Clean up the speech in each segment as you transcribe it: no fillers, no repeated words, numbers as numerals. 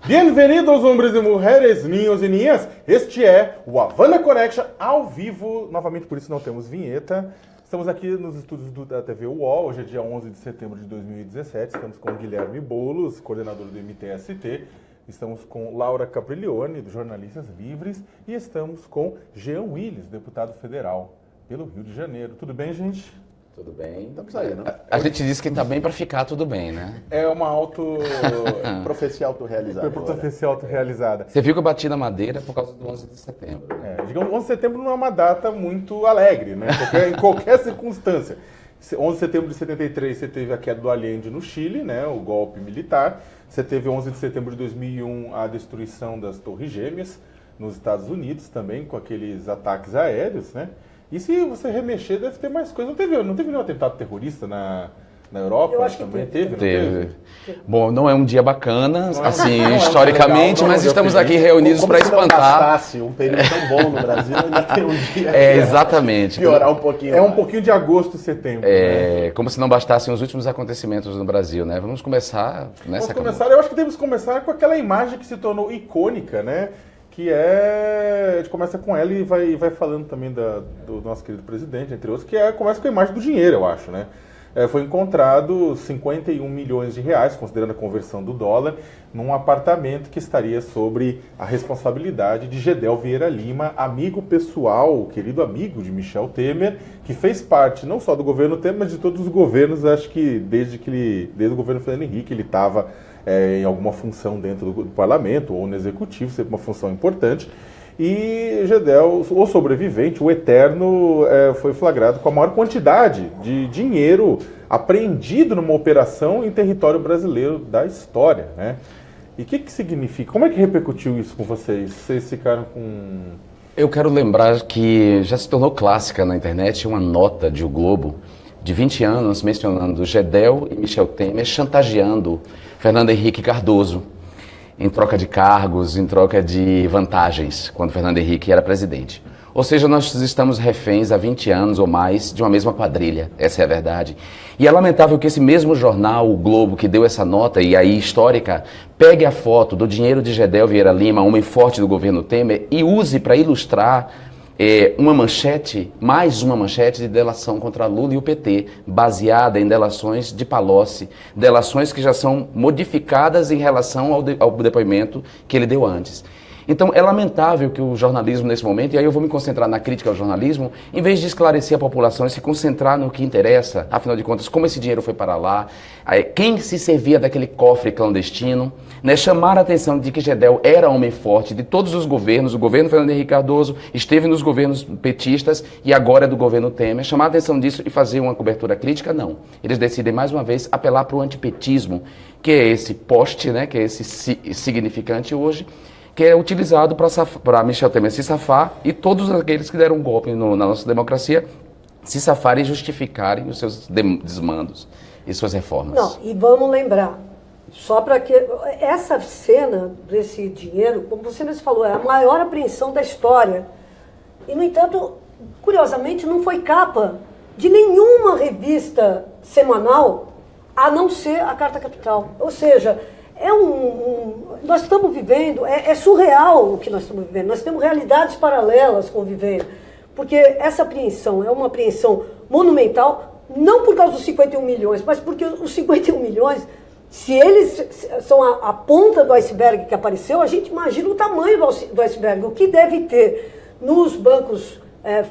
Bem-vindos, homens e mulheres, ninhos e ninhas. Este é o Havana Connection ao vivo. Novamente, por isso não temos vinheta. Estamos aqui nos estúdios da TV UOL. Hoje é dia 11 de setembro de 2017. Estamos com Guilherme Boulos, coordenador do MTST. Estamos com Laura Capriglione, do Jornalistas Livres. E estamos com Jean Willis, deputado federal pelo Rio de Janeiro. Tudo bem, gente? Tudo bem. Estamos aí, não? A gente disse que tá bem para ficar tudo bem, né? É uma Profecia autorrealizada. profecia autorrealizada. Você viu que eu bati na madeira por causa do 11 de setembro. Digamos, 11 de setembro não é uma data muito alegre, né? Em qualquer circunstância. 11 de setembro de 73 você teve a queda do Allende no Chile, né? O golpe militar. Você teve 11 de setembro de 2001 a destruição das Torres Gêmeas nos Estados Unidos também, com aqueles ataques aéreos, né? E se você remexer, deve ter mais coisa. Não teve nenhum atentado terrorista na Europa? Eu acho que também Teve. Bom, não é um dia bacana, assim, não é historicamente, legal, mas estamos feliz. aqui reunidos para espantar. Se não bastasse um período tão bom no Brasil, ainda tem um dia Exatamente. piorar um pouquinho. É um pouquinho de agosto, setembro. Né? Como se não bastassem os últimos acontecimentos no Brasil, né? Vamos começar nessa... Eu acho que temos que começar com aquela imagem que se tornou icônica, né? Que a gente começa com ela e vai falando também do nosso querido presidente, entre outros, começa com a imagem do dinheiro, eu acho, né? Foi encontrado 51 milhões de reais, considerando a conversão do dólar, num apartamento que estaria sobre a responsabilidade de Gedel Vieira Lima, amigo pessoal, querido amigo de Michel Temer, que fez parte não só do governo Temer, mas de todos os governos, acho que desde o governo Fernando Henrique ele estava em alguma função dentro do parlamento ou no executivo, sempre uma função importante. E Gedel, o sobrevivente, o eterno, foi flagrado com a maior quantidade de dinheiro apreendido numa operação em território brasileiro da história, né? E o que significa? Como é que repercutiu isso com vocês? Vocês ficaram com... Eu quero lembrar que já se tornou clássica na internet uma nota de O Globo de 20 anos mencionando Gedel e Michel Temer chantageando Fernando Henrique Cardoso em troca de cargos, em troca de vantagens, quando Fernando Henrique era presidente. Ou seja, nós estamos reféns há 20 anos ou mais de uma mesma quadrilha, essa é a verdade. E é lamentável que esse mesmo jornal, O Globo, que deu essa nota, e aí histórica, pegue a foto do dinheiro de Gedel Vieira Lima, homem forte do governo Temer, e use para ilustrar uma manchete, mais uma manchete de delação contra Lula e o PT, baseada em delações de Palocci, delações que já são modificadas em relação ao depoimento que ele deu antes. Então é lamentável que o jornalismo nesse momento, e aí eu vou me concentrar na crítica ao jornalismo, em vez de esclarecer a população e se concentrar no que interessa, afinal de contas, como esse dinheiro foi para lá, quem se servia daquele cofre clandestino, né, chamar a atenção de que Gedel era homem forte de todos os governos, o governo Fernando Henrique Cardoso esteve nos governos petistas e agora é do governo Temer, chamar a atenção disso e fazer uma cobertura crítica, não. Eles decidem mais uma vez apelar para o antipetismo, que é esse poste, né, que é esse significante hoje, que é utilizado para Michel Temer se safar e todos aqueles que deram um golpe na nossa democracia se safarem e justificarem os seus desmandos e suas reformas. Não, e vamos lembrar, só para que essa cena desse dinheiro, como você mesmo falou, é a maior apreensão da história. E, no entanto, curiosamente, não foi capa de nenhuma revista semanal, a não ser a Carta Capital. Ou seja, nós estamos vivendo, é surreal o que nós estamos vivendo, nós temos realidades paralelas convivendo, porque essa apreensão é uma apreensão monumental, não por causa dos 51 milhões, mas porque os 51 milhões, se eles são a ponta do iceberg que apareceu, a gente imagina o tamanho do iceberg, o que deve ter nos bancos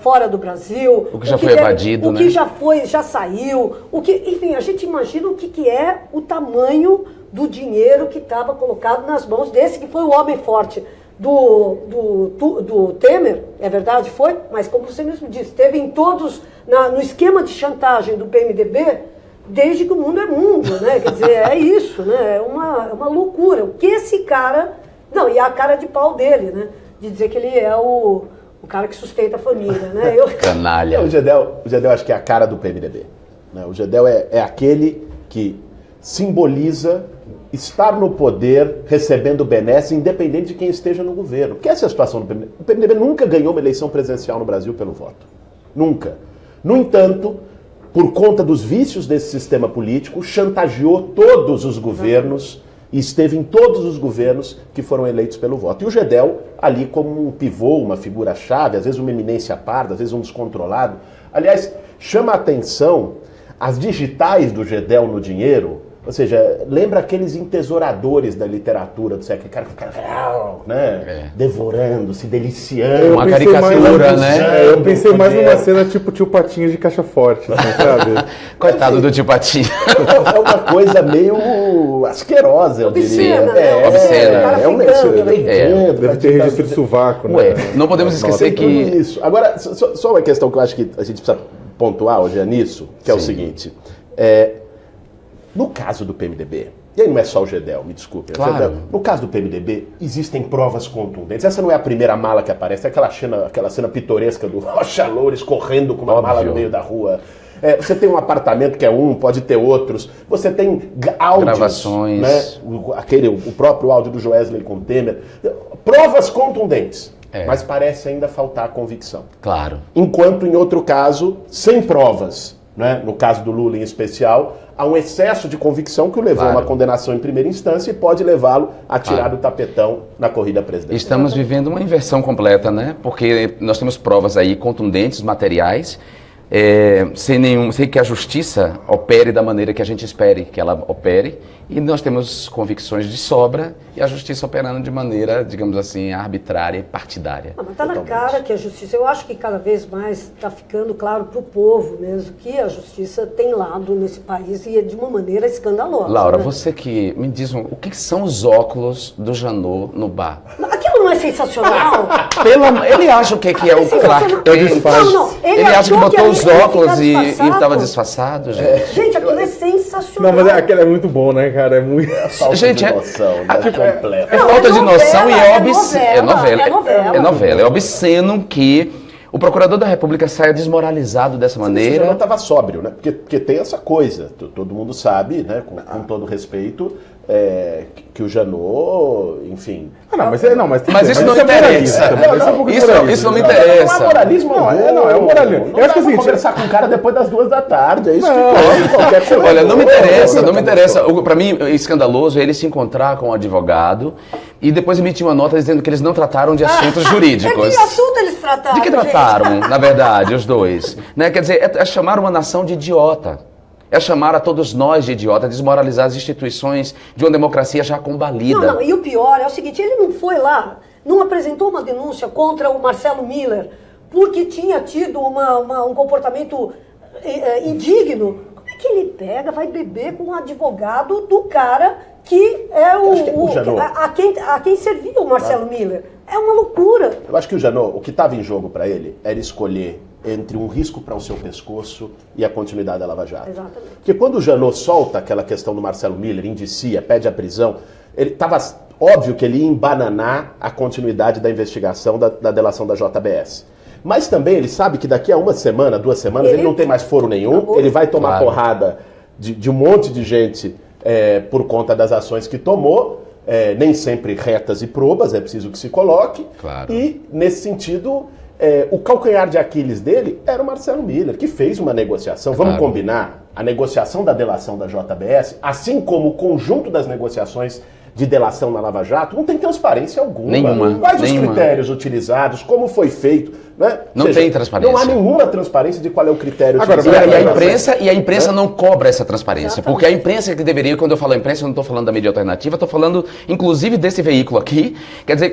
fora do Brasil, o que já foi evadido, o que já saiu, enfim, a gente imagina o que é o tamanho do dinheiro que estava colocado nas mãos desse que foi o homem forte do Temer, é verdade, foi, mas como você mesmo disse, teve em todos, no esquema de chantagem do PMDB, desde que o mundo é mundo, né? Quer dizer, é isso, né? É uma loucura. O que esse cara... Não, e a cara de pau dele, né? De dizer que ele é o cara que sustenta a família, né? Canalha. O Gedel acho que é a cara do PMDB. Né? O Gedel é aquele que simboliza estar no poder, recebendo benesse, independente de quem esteja no governo. Porque essa é a situação do PMDB. O PMDB nunca ganhou uma eleição presidencial no Brasil pelo voto. Nunca. No entanto, por conta dos vícios desse sistema político, chantageou todos os governos e esteve em todos os governos que foram eleitos pelo voto. E o Gedel, ali como um pivô, uma figura-chave, às vezes uma eminência parda, às vezes um descontrolado. Aliás, chama a atenção as digitais do Gedel no dinheiro, ou seja, lembra aqueles entesouradores da literatura do século, cara que fica, né, devorando, se deliciando. Uma caricatura, né? Eu pensei mais numa cena tipo Tio Patinhas de Caixa Forte, assim, sabe? Coitado do Tio Patinho. É uma coisa meio asquerosa, eu diria. Obscena, né? Obscena. Deve ter registro de sovaco, né? Ué, não podemos esquecer que... Isso. Agora, só uma questão que eu acho que a gente precisa pontuar hoje é nisso, que é o seguinte. No caso do PMDB, e aí não é só o Gedel, me desculpe. Claro. Gedel, no caso do PMDB, existem provas contundentes. Essa não é a primeira mala que aparece, é aquela cena pitoresca do Rocha Loures correndo com uma mala no meio da rua. Você tem um apartamento que é pode ter outros. Você tem áudios. Gravações. Né? O próprio áudio do Joesley com Temer. Provas contundentes. Mas parece ainda faltar convicção. Claro. Enquanto, em outro caso, sem provas, né? No caso do Lula em especial, há um excesso de convicção que o levou a uma condenação em primeira instância e pode levá-lo a tirar do tapetão na corrida presidencial. Estamos vivendo uma inversão completa, né? Porque nós temos provas aí contundentes, materiais, sem que a justiça opere da maneira que a gente espere que ela opere, e nós temos convicções de sobra e a justiça operando de maneira, digamos assim, arbitrária e partidária. Mas está na cara que a justiça, eu acho que cada vez mais está ficando claro para o povo mesmo que a justiça tem lado nesse país e é de uma maneira escandalosa. Laura, né? você que me diz, o que são os óculos do Janot no bar? Aquilo não é sensacional? Ele acha o que é o Clark Kent. Não, ele acha que botou os óculos e disfarçado. estava disfarçado, gente. Gente, aquilo é sensacional. Não, mas aquele é muito bom, né, cara? É muito... Falta Gente, de noção, né? Completa. É falta de noção e é obsceno. É novela. É obsceno que o procurador da República saia desmoralizado dessa O maneira. Janot estava sóbrio, né? Porque tem essa coisa, todo mundo sabe, né? Com todo respeito, que o Janot, enfim... Mas isso não interessa. Isso não me interessa. Não é moralismo, é um moralismo. Eu acho que assim, conversar com o cara depois das 2 da tarde, é isso que pode, qualquer coisa. Olha, não me interessa. Para mim, é escandaloso ele se encontrar com um advogado e depois emitir uma nota dizendo que eles não trataram de assuntos jurídicos. De que assunto eles trataram? De que trataram, na verdade, os dois? Né? Quer dizer, é chamar uma nação de idiota. É chamar a todos nós de idiota, desmoralizar as instituições de uma democracia já combalida. Não, e o pior é o seguinte, ele não foi lá, não apresentou uma denúncia contra o Marcelo Miller porque tinha tido um comportamento indigno. Como é que ele pega, vai beber com um advogado do cara que é a quem servia o Marcelo Miller? É uma loucura. Eu acho que o Janot, o que estava em jogo para ele era escolher entre um risco para o seu pescoço e a continuidade da Lava Jato. Exatamente. Porque quando o Janot solta aquela questão do Marcelo Miller, indicia, pede a prisão, ele estava óbvio que ele ia embananar a continuidade da investigação da delação da JBS. Mas também ele sabe que daqui a 1 semana, 2 semanas, ele não tem mais foro nenhum, ele vai tomar porrada de um monte de gente por conta das ações que tomou, nem sempre retas e probas, é preciso que se coloque. Claro. E, nesse sentido, o calcanhar de Aquiles dele era o Marcelo Miller, que fez uma negociação. Vamos combinar, a negociação da delação da JBS, assim como o conjunto das negociações de delação na Lava Jato, não tem transparência alguma. Nenhuma. Quais os critérios utilizados, como foi feito, né? Não tem transparência. Não há nenhuma transparência de qual é o critério Agora, utilizado. e a imprensa não cobra essa transparência. Exatamente. Porque a imprensa que deveria, quando eu falo imprensa, eu não estou falando da mídia alternativa, estou falando, inclusive, desse veículo aqui, quer dizer,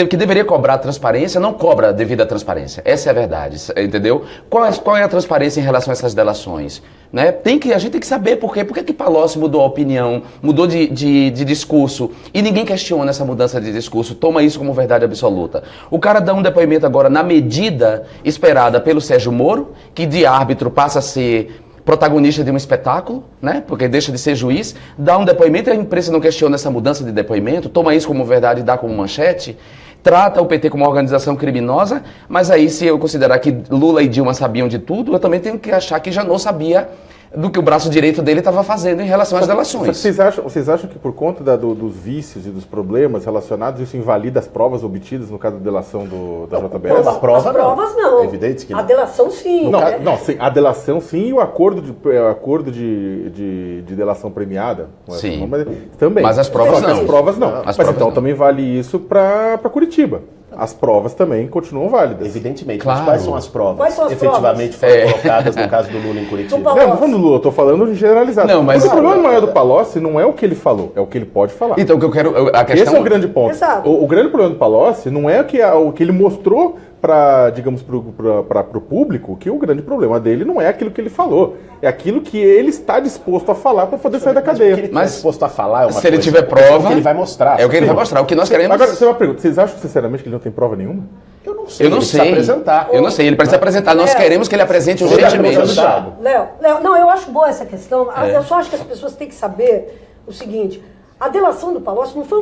que deveria cobrar transparência, não cobra a devida transparência. Essa é a verdade, entendeu? Qual é a transparência em relação a essas delações? Né? A gente tem que saber por quê. Por que Palocci mudou a opinião, mudou de discurso, e ninguém questiona essa mudança de discurso, toma isso como verdade absoluta. O cara dá um depoimento agora na medida esperada pelo Sérgio Moro, que de árbitro passa a ser protagonista de um espetáculo, né? Porque deixa de ser juiz, dá um depoimento e a imprensa não questiona essa mudança de depoimento, toma isso como verdade e dá como manchete, trata o PT como uma organização criminosa, mas aí se eu considerar que Lula e Dilma sabiam de tudo, eu também tenho que achar que Janot sabia do que o braço direito dele estava fazendo em relação às Só delações. que vocês acham que por conta dos vícios e dos problemas relacionados, isso invalida as provas obtidas no caso da delação da JBS? Não, a prova As provas não. É evidente que não. A delação sim. Não, né? não, sim, a delação sim e o acordo de delação premiada. Sim. Mas, também. Mas as provas As não. provas não. As Mas provas então não. também vale isso para Curitiba. As provas também continuam válidas. Evidentemente. Claro. Mas quais são as provas Quais são as efetivamente provas? foram colocadas no caso do Lula em Curitiba? Do Paulo. Não, não tô falando do Lula, eu tô falando generalizado. Não, mas- o problema maior do Palocci não é o que ele falou, é o que ele pode falar. Então, o que eu quero... A questão... Esse é o grande ponto. Exato. O grande problema do Palocci não é o que ele mostrou para, digamos, para o público, que o grande problema dele não é aquilo que ele falou, é aquilo que ele está disposto a falar para poder sair da O que cadeia. ele está Mas disposto a falar é uma se ele coisa. tiver A questão prova, que ele vai mostrar. É o que ele vai mostrar. O que nós queremos... Agora, você uma pergunta, vocês acham sinceramente que ele não tem prova nenhuma? Eu não sei. Eu não ele precisa sei. apresentar. Eu não sei. Ele precisa apresentar. Nós queremos que ele apresente Ele urgentemente. apresentar. Léo, não, eu acho boa essa questão. Eu só acho que as pessoas têm que saber o seguinte: a delação do Palocci não foi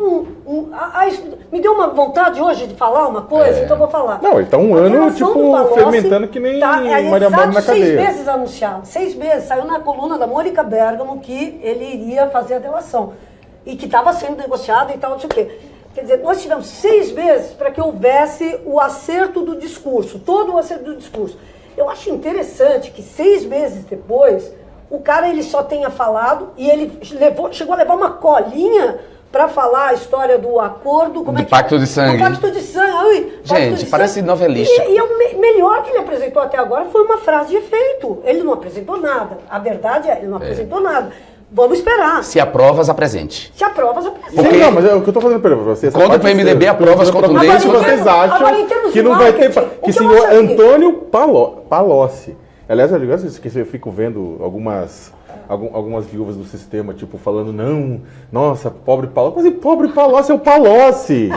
me deu uma vontade hoje de falar uma coisa, então eu vou falar. Não, ele tá um A ano, delação tipo, do Palocci fermentando que nem Maria Mole na 6 cadeia. meses anunciado. 6 meses. Saiu na coluna da Mônica Bergamo que ele iria fazer a delação. E que estava sendo negociado e tal, não sei o quê. Quer dizer, nós tivemos 6 meses para que houvesse o acerto do discurso, todo o acerto do discurso. Eu acho interessante que 6 meses depois, o cara ele só tenha falado e ele chegou a levar uma colinha para falar a história do acordo... Do pacto de sangue. Do pacto de sangue. Gente, parece novelístico. E o melhor que ele apresentou até agora foi uma frase de efeito. Ele não apresentou nada. A verdade é, ele não apresentou nada. Vamos esperar. Se aprovas, apresente. Se aprovas, apresenta. Porque- Não, mas é o que eu tô fazendo pergunta pra vocês. Quando o PMDB aprova as contundentes, Se vocês Agora, acham em termos que de não vai ter... marketing, o Que que eu senhor acho assim- Antônio Palocci... Aliás, eu fico vendo algumas viúvas do sistema, tipo, falando, não, nossa, pobre Palocci. Mas pobre Palocci é o Palocci.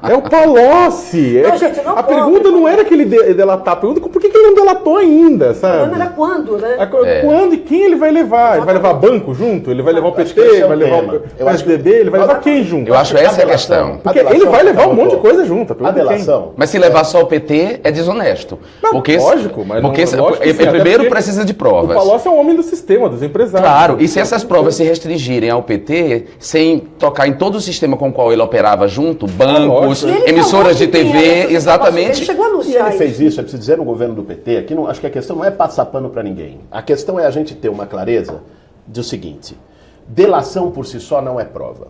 É o Palocci. Não, gente, não a pobre, pergunta não era que ele delatar, a pergunta é por que ele não delatou ainda, O sabe? problema era quando, né? Quando e quem ele vai levar? Ele vai levar banco junto? Ele vai levar o acho PT? que esse é o Vai levar tema. o Eu acho PSDB? Ele vai levar quem junto? Eu acho essa é a questão. Porque ele vai levar um monte de coisa junto. A pergunta é quem. delação. Mas se levar só o PT, é desonesto. Não, porque, lógico, mas porque não- lógico que sim, até primeiro porque precisa de O provas. Palocci é um homem do sistema, dos empresários. Claro, e se essas provas se restringirem ao PT, sem tocar em todo o sistema com o qual ele operava junto, bancos, lógico. E ele emissoras de falou que tinha TV, essas exatamente. informações. Ele chegou a E anunciar ele fez isso. isso, é preciso dizer, no governo do PT, aqui não, acho que a questão não é passar pano para ninguém. A questão é a gente ter uma clareza do seguinte: delação por si só não é prova.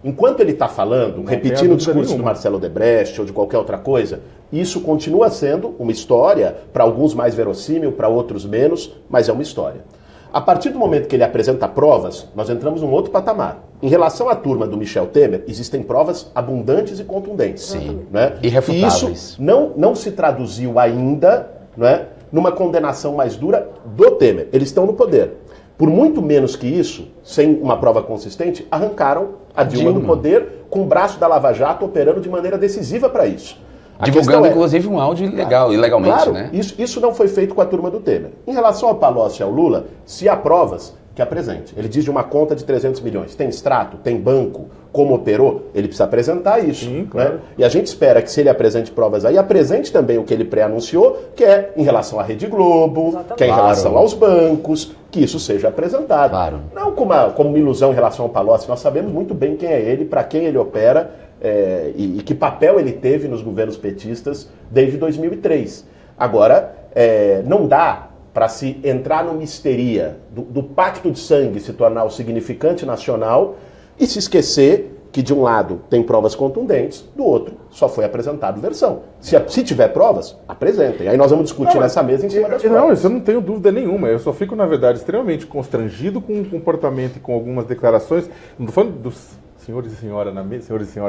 Enquanto ele está falando, tenha repetindo o dúvida discurso do nenhuma. Marcelo Odebrecht ou de qualquer outra coisa, isso continua sendo uma história, para alguns mais verossímil, para outros menos, mas é uma história. A partir do momento que ele apresenta provas, nós entramos num outro patamar. Em relação à turma do Michel Temer, existem provas abundantes e contundentes. Sim. Né? Irrefutáveis. E isso não se traduziu ainda, né, numa condenação mais dura do Temer. Eles estão no poder. Por muito menos que isso, sem uma prova consistente, arrancaram a Dilma do poder com o braço da Lava Jato operando de maneira decisiva para isso. A Divulgando, questão é- inclusive, um áudio ilegalmente, Claro, né? isso não foi feito com a turma do Temer. Em relação ao Palocci e ao Lula, se há provas, que apresente. Ele diz de uma conta de 300 milhões. Tem extrato? Tem banco? Como operou? Ele precisa apresentar isso. Sim, claro. Né? E a gente espera que se ele apresente provas aí, apresente também o que ele pré-anunciou, que é em relação à Rede Globo, Exatamente. que é em Claro. relação aos bancos, que isso seja apresentado. Claro. Não como uma ilusão em relação ao Palocci. Nós sabemos muito bem quem é ele, para quem ele opera, e que papel ele teve nos governos petistas desde 2003. Agora, não dá para se entrar numa histeria do pacto de sangue se tornar o significante nacional e se esquecer que de um lado tem provas contundentes, do outro só foi apresentado versão. Se tiver provas, apresentem. Aí nós vamos discutir nessa mesa em cima das Não, provas. isso eu não tenho dúvida nenhuma. Eu só fico, na verdade, extremamente constrangido com o comportamento e com algumas declarações. Não estou falando dos senhores e senhora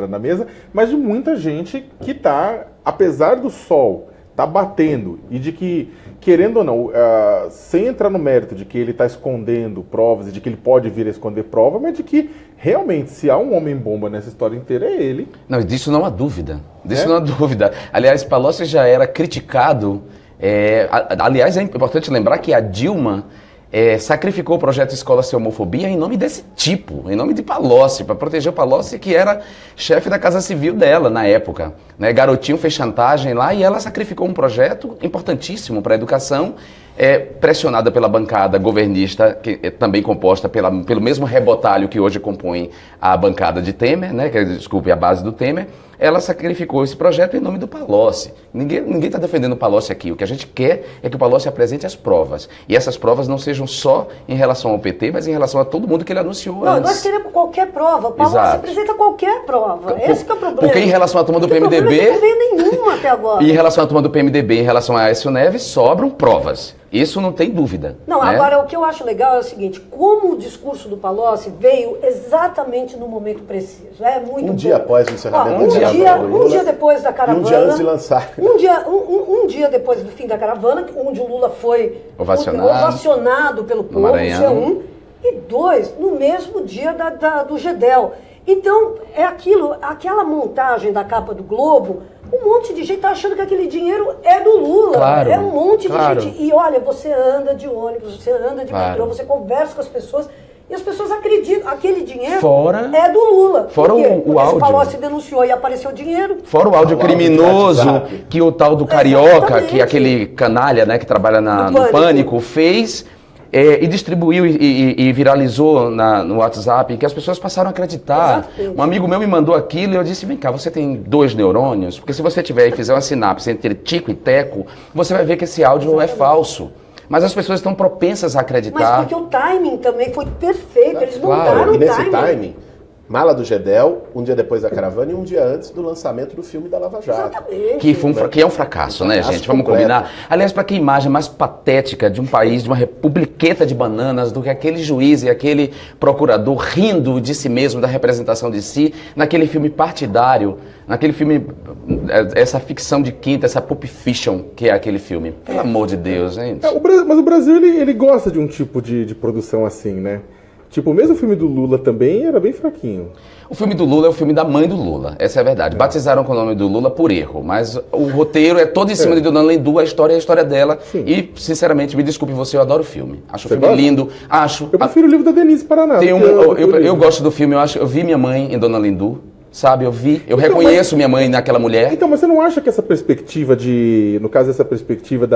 na mesa, mas de muita gente que está, apesar do sol tá batendo e de que, querendo ou não, sem entrar no mérito de que ele está escondendo provas e de que ele pode vir a esconder prova, mas de que realmente, se há um homem-bomba nessa história inteira, é ele. Não, disso não há dúvida. Disso não há dúvida. Aliás, Palocci já era criticado. Aliás, é importante lembrar que a Dilma sacrificou o projeto Escola Sem Homofobia em nome desse tipo, em nome de Palocci, para proteger o Palocci, que era chefe da Casa Civil dela na época. Né? Garotinho fez chantagem lá e ela sacrificou um projeto importantíssimo para a educação pressionada pela bancada governista, que é também composta pelo mesmo rebotalho que hoje compõe a bancada de Temer, né, a base do Temer, ela sacrificou esse projeto em nome do Palocci. Ninguém está defendendo o Palocci aqui. O que a gente quer é que o Palocci apresente as provas. E essas provas não sejam só em relação ao PT, mas em relação a todo mundo que ele anunciou antes. Nós queremos qualquer prova. O Palocci apresenta qualquer prova. Esse que é o problema. Porque em relação à turma do PMDB... Não tem nenhuma até agora. E em relação à turma do PMDB, em relação a Aécio Neves, sobram provas. Isso não tem dúvida. Não, né? Agora o que eu acho legal é o seguinte, como o discurso do Palocci veio exatamente no momento preciso. É muito dia após o encerramento um dia depois da caravana. E um dia antes de lançar. Um dia depois do fim da caravana, onde o Lula foi ovacionado pelo povo, isso é um. E dois, no mesmo dia do Gedel. Então, é aquela montagem da capa do Globo. Um monte de gente está achando que aquele dinheiro é do Lula. Claro, é um monte de gente. E olha, você anda de ônibus, você anda de metrô, você conversa com as pessoas e as pessoas acreditam. Aquele dinheiro é do Lula. Fora o áudio. O Palocci denunciou e apareceu dinheiro. Fora o áudio criminoso que o tal do Carioca, que é aquele canalha, né, que trabalha no Pânico, fez... e distribuiu e viralizou no WhatsApp, que as pessoas passaram a acreditar. Exatamente. Um amigo meu me mandou aquilo e eu disse, vem cá, você tem 2 neurônios? Porque se você tiver e fizer uma sinapse entre tico e teco, você vai ver que esse áudio é falso. Mas as pessoas estão propensas a acreditar. Mas porque o timing também foi perfeito, eles montaram o timing. E nesse timing, mala do Gedel, um dia depois da caravana e um dia antes do lançamento do filme da Lava Jato. Exatamente. Que é um fracasso, né, gente? Vamos combinar. Aliás, para que imagem mais patética de um país, de uma republiqueta de bananas, do que aquele juiz e aquele procurador rindo de si mesmo, da representação de si, naquele filme partidário, naquele filme, essa ficção de quinta, essa Pulp Fiction, que é aquele filme. Pelo amor de Deus, gente. Mas o Brasil, ele gosta de um tipo de produção assim, né? Tipo, o mesmo filme do Lula também era bem fraquinho. O filme do Lula é o filme da mãe do Lula, essa é a verdade. Batizaram com o nome do Lula por erro, mas o roteiro é todo em cima de Dona Lindu, a história é a história dela. Sim. E, sinceramente, me desculpe você, eu adoro o filme. Acho o filme lindo, acho... Eu prefiro o livro da Denise Paraná. Eu gosto do filme, eu vi minha mãe em Dona Lindu. Sabe, eu reconheço minha mãe naquela mulher. Então, mas você não acha que essa perspectiva no caso, essa perspectiva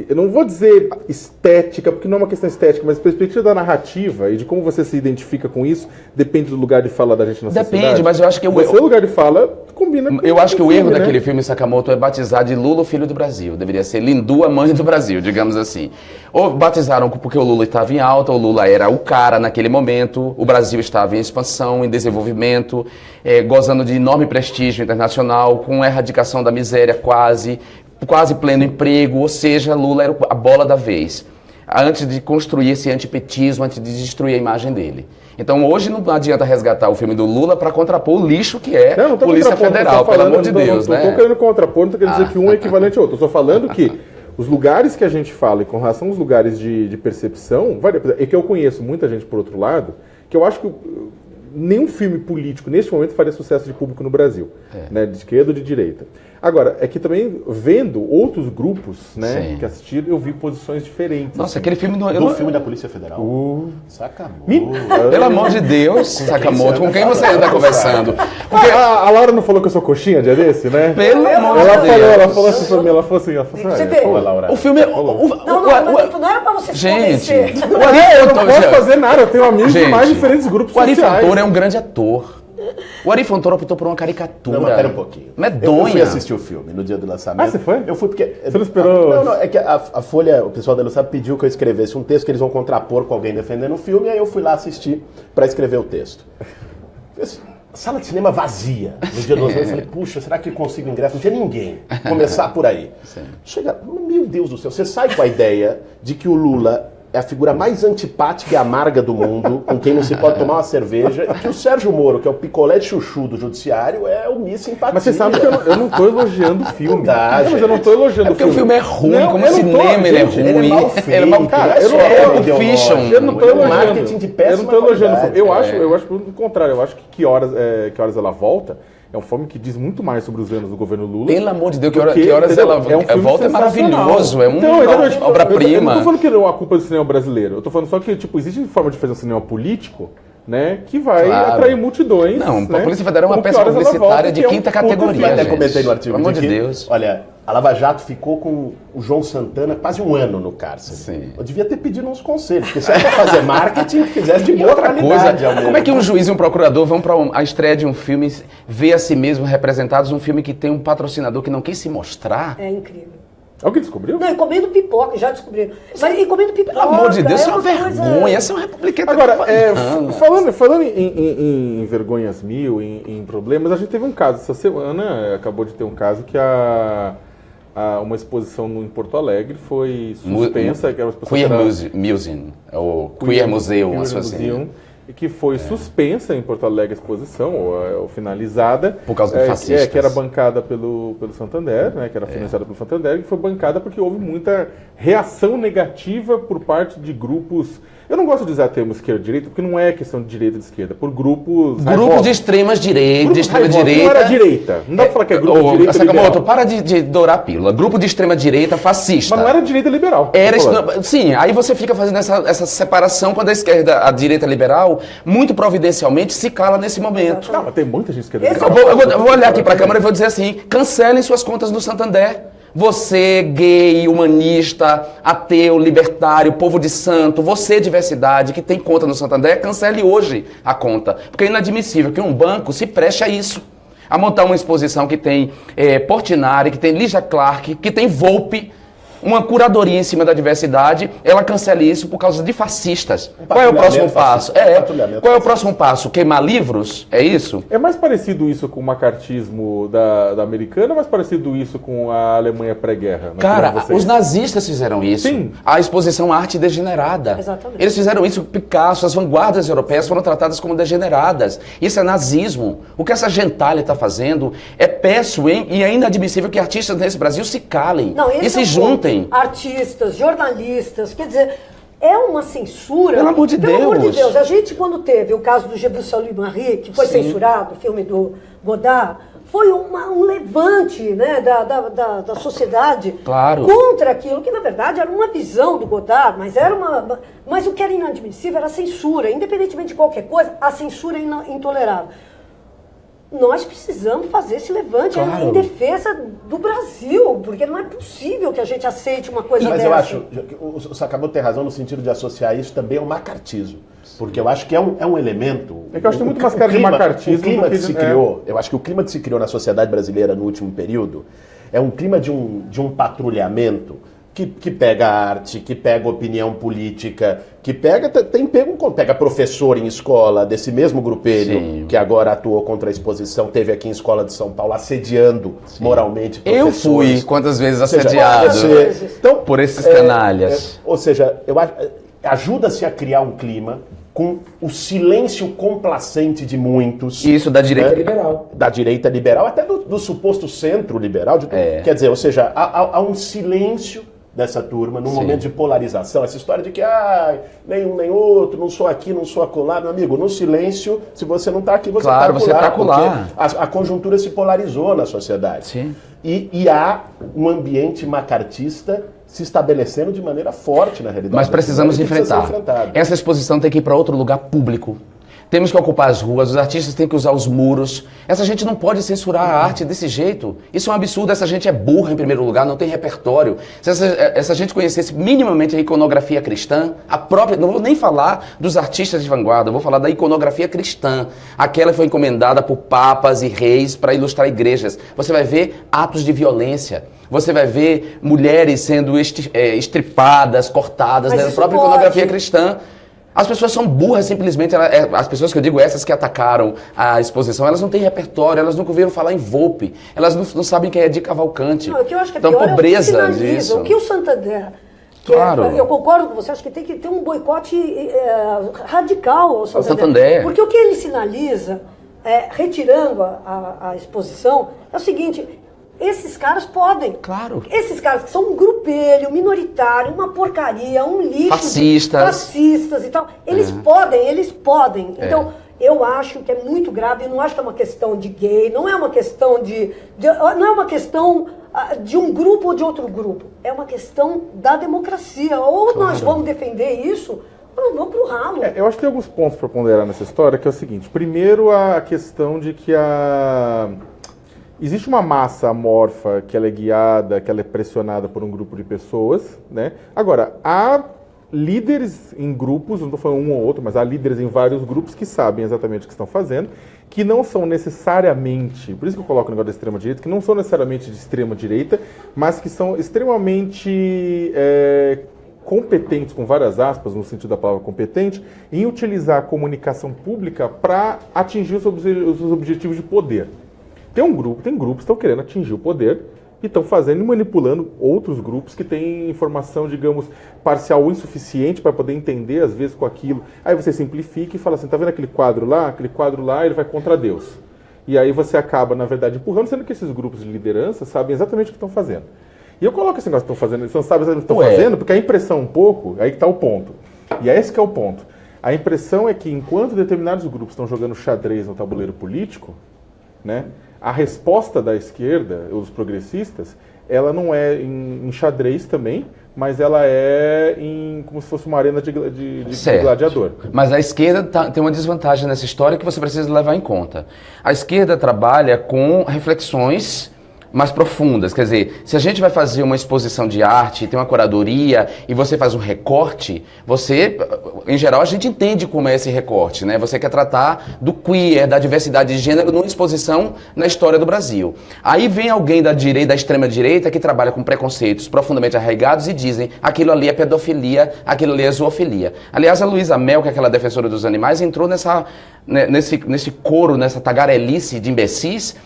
eu não vou dizer estética, porque não é uma questão estética, mas a perspectiva da narrativa e de como você se identifica com isso depende do lugar de fala da gente na sociedade? Depende, mas eu acho que... O seu lugar de fala combina com eu acho que o erro daquele filme Sakamoto é batizar de Lula o filho do Brasil. Deveria ser Lindu a mãe do Brasil, digamos assim. Ou batizaram porque o Lula estava em alta, o Lula era o cara naquele momento, o Brasil estava em expansão, em desenvolvimento, gozando de enorme prestígio internacional, com a erradicação da miséria quase pleno emprego, ou seja, Lula era a bola da vez, antes de construir esse antipetismo, antes de destruir a imagem dele. Então hoje não adianta resgatar o filme do Lula para contrapor o lixo que é a Polícia Federal, pelo amor de Deus, né? Não estou querendo contrapor, não estou querendo dizer que um é equivalente ao outro, eu estou falando que os lugares que a gente fala, e com relação aos lugares de percepção, é que eu conheço muita gente, por outro lado, que eu acho que nenhum filme político, neste momento, faria sucesso de público no Brasil, né, de esquerda ou de direita. Agora, é que também, vendo outros grupos, né, que assistiram, eu vi posições diferentes. Nossa, aquele filme... Do filme da Polícia Federal? Sakamoto. Pelo amor de Deus, Sakamoto, com quem você está conversando? Porque a Laura não falou que eu sou coxinha, dia desse, né? Pelo amor de Deus. Ela falou assim pra mim, ela falou assim, Laura. O filme... Não era pra você se convencer. Eu não posso fazer nada, eu tenho amigos de mais diferentes grupos sociais. O Ari Fontoura é um grande ator. O Ari Fontoura optou por uma caricatura. Não, mas pera um pouquinho. Medonha. Eu fui assistir o filme no dia do lançamento. Ah, você foi? Eu fui porque... Você não esperou? Não, é que a Folha, o pessoal da Luciana pediu que eu escrevesse um texto que eles vão contrapor com alguém defendendo o filme, e aí eu fui lá assistir para escrever o texto. Sala de cinema vazia. No dia do lançamento eu falei, puxa, será que eu consigo ingresso? Não tinha ninguém. Começar por aí. Chega, meu Deus do céu, você sai com a ideia de que o Lula é a figura mais antipática e amarga do mundo, com quem não se pode tomar uma cerveja, e que o Sérgio Moro, que é o picolé de chuchu do judiciário, é o Miss Simpatia. Mas você sabe que eu não tô elogiando o filme. Mas eu não tô elogiando o filme. Porque o filme é ruim, como cinema ele é ruim. Ele é mal feito. Ele é mal feito. Cara, eu não tô elogiando. Marketing de péssima eu não tô elogiando o filme. qualidade. Eu acho pelo contrário. Eu acho que horas ela volta. É um filme que diz muito mais sobre os anos do governo Lula. Pelo amor de Deus, que horas ela volta é maravilhoso, é uma obra-prima. Eu não tô falando que não é a culpa do cinema brasileiro. Eu tô falando só que, tipo, existe forma de fazer um cinema político, né, que vai Claro. atrair multidões. Não, né, a Polícia Federal é uma como que peça horas ela publicitária volta, de que é um quinta puta categoria, filme. Até gente. comentei no artigo Pelo amor de que, Deus. olha, a Lava Jato ficou com o João Santana quase um ano no cárcere. Sim. Eu devia ter pedido uns conselhos, porque se era pra fazer marketing, que fizesse de boa Outra coisa, qualidade. ao como menos. é que um juiz e um procurador vão para a estreia de um filme ver a si mesmo representados um filme que tem um patrocinador que não quis se mostrar? É incrível. É o que descobriu? Não, e comendo pipoca, já descobriram. Mas e comendo pipoca. Pelo amor de Deus, isso é uma coisa- vergonha. Essa é uma republicana. Agora, falando em vergonhas mil, em problemas, a gente teve um caso essa semana, acabou de ter um caso que uma exposição em Porto Alegre foi suspensa, que era uma exposição Queer que era- Museum, ou Queer Museu, uma coisa assim. Museum, e que foi suspensa em Porto Alegre a exposição, ou finalizada. Por causa de fascistas. Que era bancada pelo Santander, né, que era financiada pelo Santander, e que foi bancada porque houve muita reação negativa por parte de grupos. Eu não gosto de usar termo esquerda e direita, porque não é questão de direita e de esquerda, por grupos. Grupos de extremas direita, Grupos de extrema raivosos, direita. Não era direita. Não dá pra falar que é grupo de Ô, direita Sakamoto, liberal. para de dourar a pílula. Grupo de extrema direita fascista. Mas não era direita liberal. Era tô isso, falando. não, sim, aí você fica fazendo essa separação quando a esquerda, a direita liberal, muito providencialmente se cala nesse momento. Não, mas tem muita gente esquerda Esse liberal. Eu vou olhar aqui para a câmera e vou dizer assim: cancelem suas contas no Santander. Você, gay, humanista, ateu, libertário, povo de santo, você, diversidade, que tem conta no Santander, cancele hoje a conta. Porque é inadmissível que um banco se preste a isso. A montar uma exposição que tem Portinari, que tem Lígia Clark, que tem Volpe, uma curadoria em cima da diversidade, ela cancele isso por causa de fascistas. Qual é o próximo passo? Qual é o próximo passo? Queimar livros? É isso? É mais parecido isso com o macartismo da americana ou mais parecido isso com a Alemanha pré-guerra? na Cara, opinião de vocês? os nazistas fizeram isso. Sim. A exposição Arte Degenerada. Exatamente. Eles fizeram isso. Picasso, as vanguardas europeias foram tratadas como degeneradas. Isso é nazismo. O que essa gentalha está fazendo é péssimo, hein? E é inadmissível que artistas nesse Brasil se calem Não, esse e se é o juntem. ponto. Artistas, jornalistas, quer dizer, é uma censura. Pelo amor de Pelo amor de Deus. Deus, a gente quando teve o caso do Jean-Paul Marie, que foi Sim. censurado, o filme do Godard, foi um levante, né, da sociedade Claro. contra aquilo, que na verdade era uma visão do Godard, mas o que era inadmissível era a censura. Independentemente de qualquer coisa, a censura é intolerável. Nós precisamos fazer esse levante Claro. em defesa do Brasil, porque não é possível que a gente aceite uma coisa Mas dessa. eu acho que o Sakamoto tem razão no sentido de associar isso também ao macartismo. Porque eu acho que é um elemento. É que eu acho que tem muito mais cara de macartismo O clima do que que se de- criou, eu acho que o clima que se criou na sociedade brasileira no último período é um clima de um patrulhamento que pega arte, que pega opinião política, que pega professor em escola desse mesmo grupelho Sim. que agora atuou contra a exposição, teve aqui em Escola de São Paulo, assediando moralmente Eu professores. fui quantas vezes Ou seja, assediado então, por esses canalhas. ou seja, eu acho, ajuda-se a criar um clima com o silêncio complacente de muitos. Isso da direita né? liberal. Da direita liberal, até do suposto centro liberal. Quer dizer, ou seja, há um silêncio dessa turma, num Sim. momento de polarização. Essa história de que nem um nem outro, não sou aqui, não sou acolá. Meu amigo, no silêncio, se você não está aqui, você Claro, está você tá acolá. porque a conjuntura se polarizou na sociedade. Sim. E há um ambiente macartista se estabelecendo de maneira forte na realidade. Mas precisamos Que precisa ser enfrentar. enfrentado. Essa exposição tem que ir para outro lugar público. Temos que ocupar as ruas, os artistas têm que usar os muros. Essa gente não pode censurar a arte desse jeito. Isso é um absurdo, essa gente é burra em primeiro lugar, não tem repertório. Se essa gente conhecesse minimamente a iconografia cristã, não vou nem falar dos artistas de vanguarda, eu vou falar da iconografia cristã. Aquela que foi encomendada por papas e reis para ilustrar igrejas. Você vai ver atos de violência. Você vai ver mulheres sendo estripadas, cortadas Mas na isso própria pode. iconografia cristã. As pessoas são burras, simplesmente. As pessoas que eu digo, essas que atacaram a exposição, elas não têm repertório, elas nunca ouviram falar em Volpe, elas não sabem quem é de Cavalcante. Não, o que eu acho que é então, pior pobreza é o que sinaliza. disso. O que o Santander... Claro. Eu concordo com você, acho que tem que ter um boicote radical ao Santander. Porque o que ele sinaliza, retirando a exposição, é o seguinte: esses caras podem. Claro. Esses caras que são um grupelho minoritário, uma porcaria, um lixo. Fascistas e tal. Eles podem. Então, eu acho que é muito grave. Eu não acho que é uma questão de gay, não é uma questão não é uma questão de um grupo ou de outro grupo. É uma questão da democracia. Ou nós vamos defender isso, Vou pro ralo. Eu acho que tem alguns pontos para ponderar nessa história, que é o seguinte. Primeiro, a questão de que existe uma massa amorfa que ela é guiada, que ela é pressionada por um grupo de pessoas, né? Agora, há líderes em grupos, não estou falando um ou outro, mas há líderes em vários grupos que sabem exatamente o que estão fazendo, que não são necessariamente, por isso que eu coloco o negócio da extrema-direita, que não são necessariamente de extrema-direita, mas que são extremamente competentes, com várias aspas, no sentido da palavra competente, em utilizar a comunicação pública para atingir os objetivos de poder. Tem grupos que estão querendo atingir o poder e estão fazendo e manipulando outros grupos que têm informação, digamos, parcial ou insuficiente para poder entender, às vezes, com aquilo. Aí você simplifica e fala assim, tá vendo aquele quadro lá? Aquele quadro lá, ele vai contra Deus. E aí você acaba, na verdade, empurrando, sendo que esses grupos de liderança sabem exatamente o que estão fazendo. E eu coloco esse negócio que estão fazendo, eles não sabem exatamente o que estão fazendo, porque a impressão um pouco, aí que está o ponto. E é esse que é o ponto. A impressão é que enquanto determinados grupos estão jogando xadrez no tabuleiro político, né, a resposta da esquerda, os progressistas, ela não é em xadrez também, mas ela é como se fosse uma arena de gladiador. Mas a esquerda tem uma desvantagem nessa história que você precisa levar em conta. A esquerda trabalha com reflexões mais profundas, quer dizer, se a gente vai fazer uma exposição de arte, tem uma curadoria e você faz um recorte, em geral a gente entende como é esse recorte, né? Você quer tratar do queer, da diversidade de gênero numa exposição na história do Brasil. Aí vem alguém da direita, da extrema direita, que trabalha com preconceitos profundamente arraigados e dizem, aquilo ali é pedofilia, aquilo ali é zoofilia. Aliás, a Luísa Mel, que é aquela defensora dos animais, entrou nesse coro, nessa tagarelice de imbecis,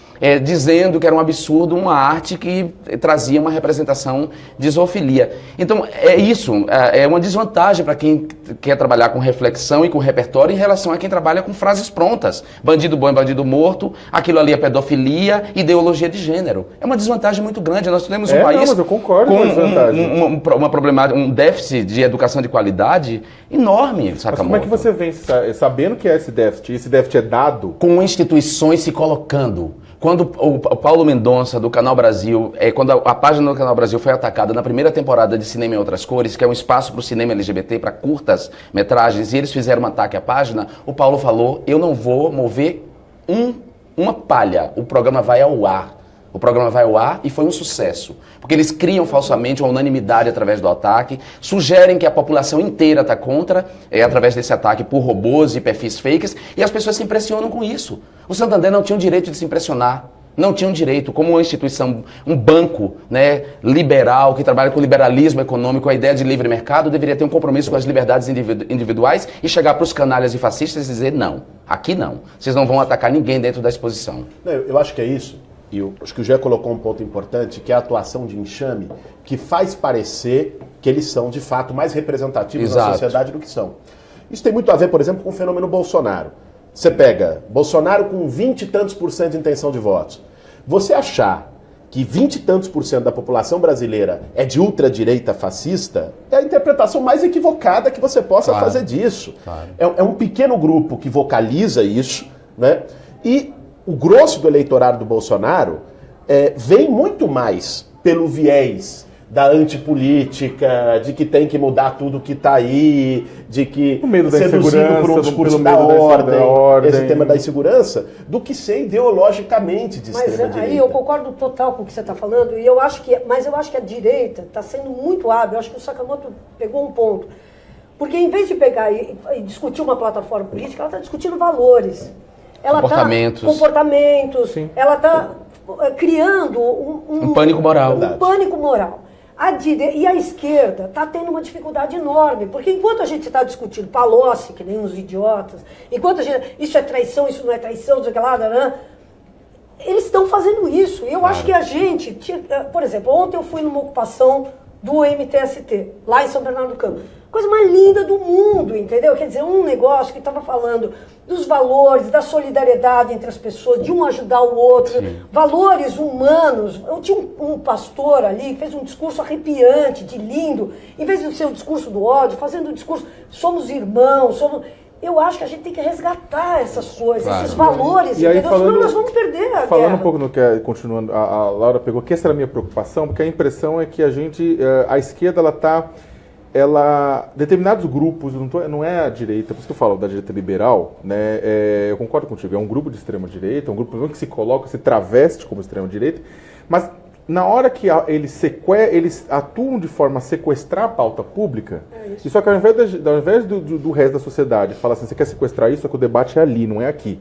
dizendo que era um absurdo uma arte que trazia uma representação de zoofilia. Então, é uma desvantagem para quem quer trabalhar com reflexão e com repertório em relação a quem trabalha com frases prontas. Bandido bom é bandido morto, aquilo ali é pedofilia, ideologia de gênero. É uma desvantagem muito grande. Nós temos um país mas eu concordo com um déficit de educação de qualidade enorme, Sakamoto. Mas como é que você vem sabendo que é esse déficit é dado? Com instituições se colocando. Quando o Paulo Mendonça, do Canal Brasil, quando a página do Canal Brasil foi atacada na primeira temporada de Cinema em Outras Cores, que é um espaço para o cinema LGBT, para curtas metragens, e eles fizeram um ataque à página, o Paulo falou, eu não vou mover uma palha, o programa vai ao ar. O programa vai ao ar e foi um sucesso, porque eles criam falsamente uma unanimidade através do ataque, sugerem que a população inteira está contra, através desse ataque por robôs e perfis fakes, e as pessoas se impressionam com isso. O Santander não tinha o direito de se impressionar, não tinha um direito, como uma instituição, um banco, né, liberal, que trabalha com liberalismo econômico, a ideia de livre mercado, deveria ter um compromisso com as liberdades individuais e chegar para os canalhas e fascistas e dizer não, aqui não, vocês não vão atacar ninguém dentro da exposição. Eu acho que é isso. E acho que o Gé colocou um ponto importante, que é a atuação de enxame, que faz parecer que eles são, de fato, mais representativos da sociedade do que são. Isso tem muito a ver, por exemplo, com o fenômeno Bolsonaro. Você pega Bolsonaro com 20 e tantos % de intenção de votos. Você achar que 20 e tantos % da população brasileira é de ultradireita fascista, é a interpretação mais equivocada que você possa fazer disso. Claro. É um pequeno grupo que vocaliza isso, né? E o grosso do eleitorado do Bolsonaro vem muito mais pelo viés da antipolítica, de que tem que mudar tudo que está aí, de que o medo da seduzido por um discurso da ordem, esse tema da insegurança, do que ser ideologicamente de extrema-direita. Mas aí eu concordo total com o que você está falando, mas eu acho que a direita está sendo muito hábil, eu acho que o Sakamoto pegou um ponto. Porque em vez de pegar e discutir uma plataforma política, ela está discutindo valores. Comportamentos. Sim. Ela está criando um pânico moral. Um pânico moral. E a esquerda está tendo uma dificuldade enorme, porque enquanto a gente está discutindo Palocci, que nem uns idiotas, enquanto a gente, isso é traição, isso não é traição, não sei o que lá, eles estão fazendo isso. E eu acho que a gente, por exemplo, ontem eu fui numa ocupação do MTST, lá em São Bernardo do Campo. Coisa mais linda do mundo, entendeu? Quer dizer, um negócio que estava falando dos valores, da solidariedade entre as pessoas, de um ajudar o outro, valores humanos. Eu tinha um pastor ali que fez um discurso arrepiante, de lindo, em vez de ser o discurso do ódio, fazendo o discurso, somos irmãos, Eu acho que a gente tem que resgatar essas coisas, esses valores, e aí, entendeu? Senão nós vamos perder a Falando guerra. um pouco no que, continuando, a Laura pegou, que essa era a minha preocupação, porque a impressão é que a esquerda, ela está determinados grupos, não é a direita, por isso que eu falo da direita liberal, né, eu concordo contigo, é um grupo de extrema-direita, um grupo que se coloca, se traveste como extrema-direita, mas na hora que eles atuam de forma a sequestrar a pauta pública, e só que ao invés do resto da sociedade falar assim, você quer sequestrar isso, só que o debate é ali, não é aqui.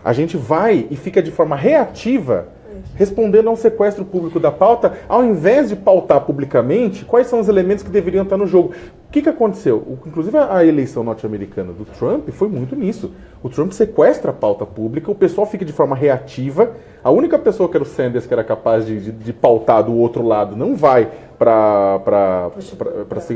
A gente vai e fica de forma reativa respondendo a um sequestro público da pauta, ao invés de pautar publicamente quais são os elementos que deveriam estar no jogo. O que aconteceu? Inclusive a eleição norte-americana do Trump foi muito nisso. O Trump sequestra a pauta pública, o pessoal fica de forma reativa, a única pessoa que era o Sanders que era capaz de pautar do outro lado não vai para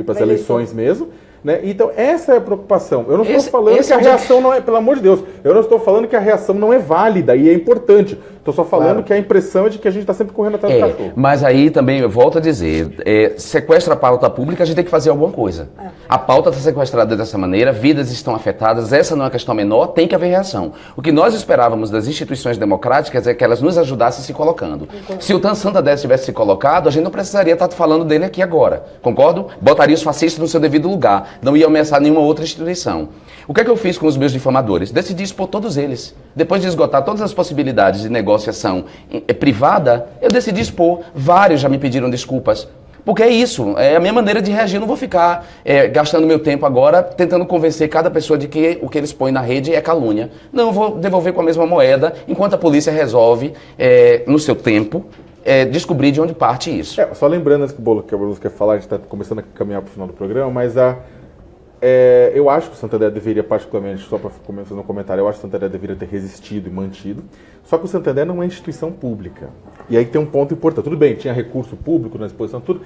as eleições mesmo. Né? Então, essa é a preocupação. Eu não estou falando que a reação não é, pelo amor de Deus, eu não estou falando que a reação não é válida e é importante. Estou só falando que a impressão é de que a gente está sempre correndo atrás do cachorro. Mas aí também, eu volto a dizer, sequestra a pauta pública, a gente tem que fazer alguma coisa. A pauta está sequestrada dessa maneira, vidas estão afetadas, essa não é uma questão menor, tem que haver reação. O que nós esperávamos das instituições democráticas é que elas nos ajudassem se colocando. Se o Tan Santander tivesse se colocado, a gente não precisaria estar falando dele aqui agora, concordo? Botaria os fascistas no seu devido lugar, não ia ameaçar nenhuma outra instituição. O que é que eu fiz com os meus difamadores? Decidi expor todos eles. Depois de esgotar todas as possibilidades de negociação privada, eu decidi expor. Vários já me pediram desculpas. Porque é isso, é a minha maneira de reagir. Eu não vou ficar gastando meu tempo agora tentando convencer cada pessoa de que o que eles põem na rede é calúnia. Não, eu vou devolver com a mesma moeda, enquanto a polícia resolve, no seu tempo, descobrir de onde parte isso. Só lembrando que o Boulos quer falar, a gente está começando a caminhar para o final do programa, mas eu acho que o Santander deveria, particularmente, só para começar no comentário, eu acho que o Santander deveria ter resistido e mantido, só que o Santander não é instituição pública. E aí tem um ponto importante. Tudo bem, tinha recurso público na exposição, tudo.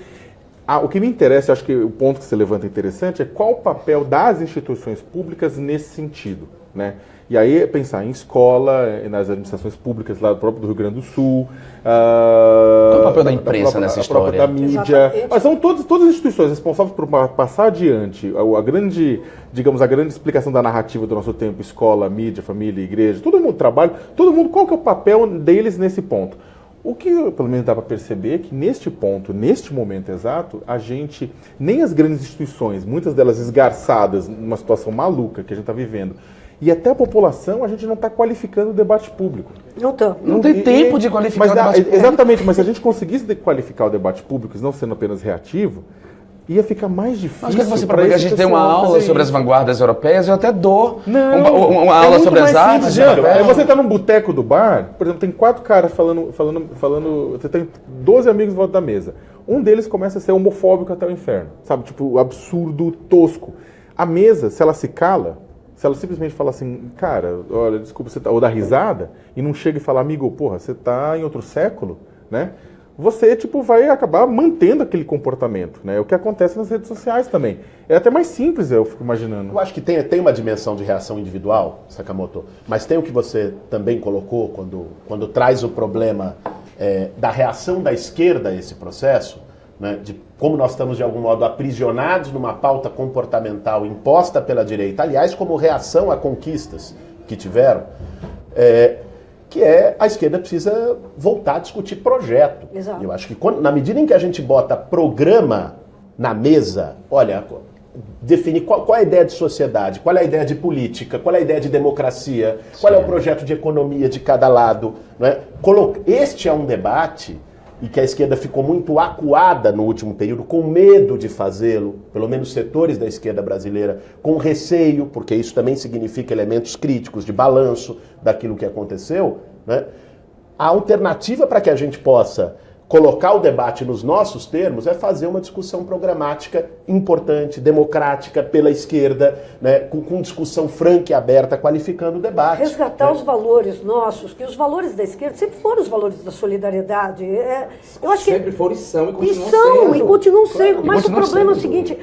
O que me interessa, acho que o ponto que você levanta é interessante, é qual o papel das instituições públicas nesse sentido, né? E aí pensar em escola, nas administrações públicas lá do próprio do Rio Grande do Sul. Qual é o papel da imprensa nessa história? Da mídia. Mas são todas as instituições responsáveis por passar adiante a grande explicação da narrativa do nosso tempo, escola, mídia, família, igreja, todo mundo trabalha, todo mundo, qual que é o papel deles nesse ponto? O que pelo menos dá para perceber é que neste ponto, neste momento exato, nem as grandes instituições, muitas delas esgarçadas numa situação maluca que a gente está vivendo, e até a população, a gente não está qualificando o debate público. Não tem tempo de qualificar o debate público. Exatamente, mas se a gente conseguisse qualificar o debate público, não sendo apenas reativo, ia ficar mais difícil. Mas que você propõe que a gente tem uma aula sobre as vanguardas europeias, eu até dou uma aula sobre as artes. Você está num boteco do bar, por exemplo, tem 4 caras falando, você tem 12 amigos em volta da mesa. Um deles começa a ser homofóbico até o inferno, sabe? Tipo, absurdo, tosco. A mesa, se ela se cala, se ela simplesmente fala assim, cara, olha, desculpa, você tá, ou dá risada, e não chega e fala, amigo, porra, você tá em outro século, né? Você, vai acabar mantendo aquele comportamento, né? O que acontece nas redes sociais também. É até mais simples, eu fico imaginando. Eu acho que tem uma dimensão de reação individual, Sakamoto, mas tem o que você também colocou quando traz o problema da reação da esquerda a esse processo, né, de como nós estamos, de algum modo, aprisionados numa pauta comportamental imposta pela direita, aliás, como reação a conquistas que tiveram, que a esquerda precisa voltar a discutir projeto. Exato. Eu acho que na medida em que a gente bota programa na mesa, olha, definir qual é a ideia de sociedade, qual é a ideia de política, qual é a ideia de democracia, qual é o projeto de economia de cada lado, não é? Este é um debate e que a esquerda ficou muito acuada no último período, com medo de fazê-lo, pelo menos setores da esquerda brasileira, com receio, porque isso também significa elementos críticos de balanço daquilo que aconteceu, né? A alternativa para que a gente possa colocar o debate nos nossos termos é fazer uma discussão programática importante, democrática, pela esquerda, né, com discussão franca e aberta, qualificando o debate. Resgatar os valores nossos, que os valores da esquerda sempre foram os valores da solidariedade. Eu acho sempre foram e são, e continuam sendo. Mas o problema é o seguinte,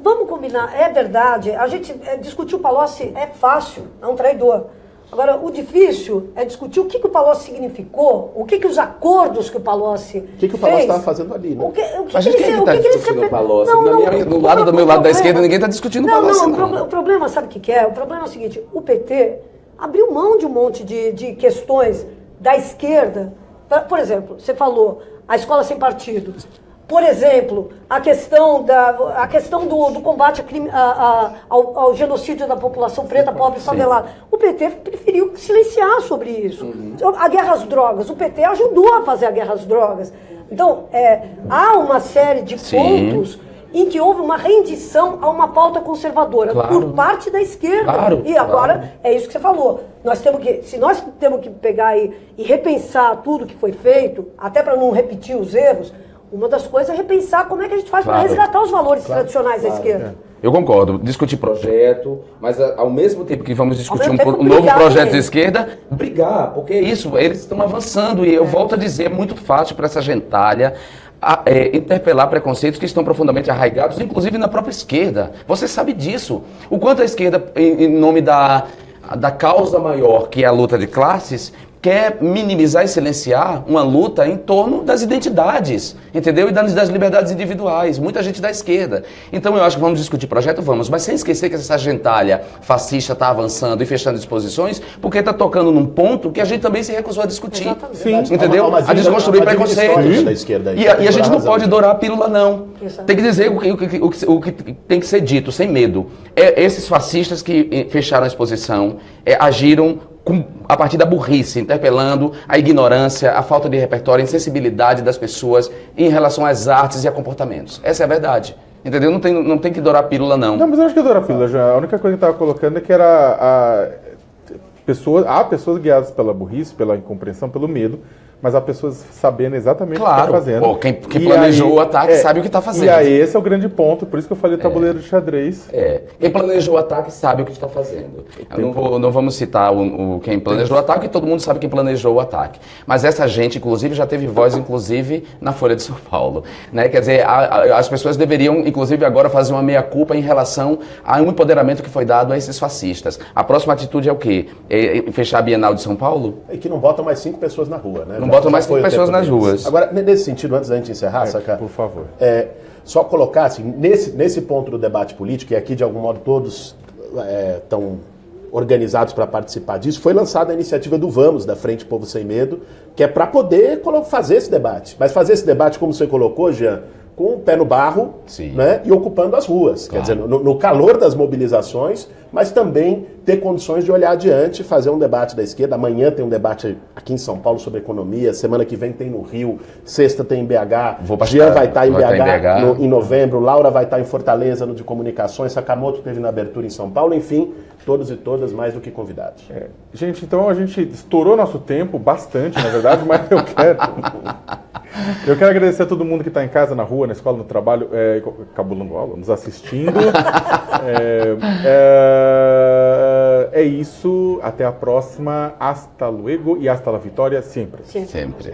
vamos combinar, é verdade, a gente discutir o Palocci é fácil, é um traidor. Agora, o difícil é discutir o que o Palocci significou, o que os acordos que o Palocci fez. O que o Palocci estava fazendo ali, né? Mas quem está discutindo o Palocci? Do meu lado da esquerda, ninguém está discutindo o Palocci, não. O problema, sabe o que é? O problema é o seguinte, o PT abriu mão de um monte de questões da esquerda. Por exemplo, você falou, a escola sem partido. Por exemplo, a questão do combate ao genocídio da população preta, pobre e favelada. O PT preferiu silenciar sobre isso. A guerra às drogas, o PT ajudou a fazer a guerra às drogas. Então, há uma série de pontos em que houve uma rendição a uma pauta conservadora por parte da esquerda. E agora, é isso que você falou. Se nós temos que pegar e repensar tudo que foi feito, até para não repetir os erros, uma das coisas é repensar como é que a gente faz para resgatar os valores tradicionais da esquerda. Eu concordo, discutir projeto, mas ao mesmo tempo que vamos discutir um novo projeto de esquerda, brigar, porque é isso, eles estão avançando e eu volto a dizer, é muito fácil para essa gentalha interpelar preconceitos que estão profundamente arraigados, inclusive na própria esquerda. Você sabe disso. O quanto a esquerda, em nome da causa maior, que é a luta de classes, quer minimizar e silenciar uma luta em torno das identidades, entendeu? E das liberdades individuais. Muita gente da esquerda. Então eu acho que vamos discutir projeto, vamos, mas sem esquecer que essa gentalha fascista está avançando e fechando exposições, porque está tocando num ponto que a gente também se recusou a discutir. Sim. Entendeu? A desconstruir preconceitos. Da esquerda aí, e a gente não pode dourar a pílula, não. Exato. Tem que dizer o que tem que ser dito, sem medo. Esses fascistas que fecharam a exposição agiram a partir da burrice, interpelando a ignorância, a falta de repertório, a insensibilidade das pessoas em relação às artes e a comportamentos. Essa é a verdade. Entendeu? Não tem que dourar a pílula, não. Não, mas eu acho que é dourar a pílula, já. A única coisa que eu estava colocando é que há pessoas guiadas pela burrice, pela incompreensão, pelo medo, mas há pessoas sabendo exatamente o que está fazendo. Pô, quem planejou o ataque sabe o que está fazendo. E aí esse é o grande ponto, por isso que eu falei tabuleiro de xadrez. Quem planejou o ataque sabe o que está fazendo. Não vamos citar quem planejou o ataque, todo mundo sabe quem planejou o ataque. Mas essa gente, inclusive, já teve voz, inclusive, na Folha de São Paulo. Né? Quer dizer, as pessoas deveriam, inclusive, agora fazer uma meia-culpa em relação a um empoderamento que foi dado a esses fascistas. A próxima atitude é o quê? Fechar a Bienal de São Paulo? E que não botam mais 5 pessoas na rua, né? Não botam mais 5 pessoas nas ruas. Agora, nesse sentido, antes da gente encerrar, Saca, por favor. Só colocar, assim, nesse ponto do debate político, e aqui, de algum modo, todos estão organizados para participar disso, foi lançada a iniciativa do Vamos, da Frente Povo Sem Medo, que é para poder fazer esse debate. Mas fazer esse debate, como você colocou, Jean, com o pé no barro, né, e ocupando as ruas. Claro. Quer dizer, no calor das mobilizações, mas também ter condições de olhar adiante, fazer um debate da esquerda. Amanhã tem um debate aqui em São Paulo sobre economia, semana que vem tem no Rio, sexta tem em BH, Jean vai estar em BH, em novembro, Laura vai estar em Fortaleza, no de comunicações, Sakamoto teve na abertura em São Paulo, enfim, todos e todas mais do que convidados. Gente, então a gente estourou nosso tempo, bastante, na verdade, mas eu quero agradecer a todo mundo que está em casa, na rua, na escola, no trabalho, cabulando aula, nos assistindo. É isso, até a próxima. Hasta luego e hasta la vitória, sempre. Sempre.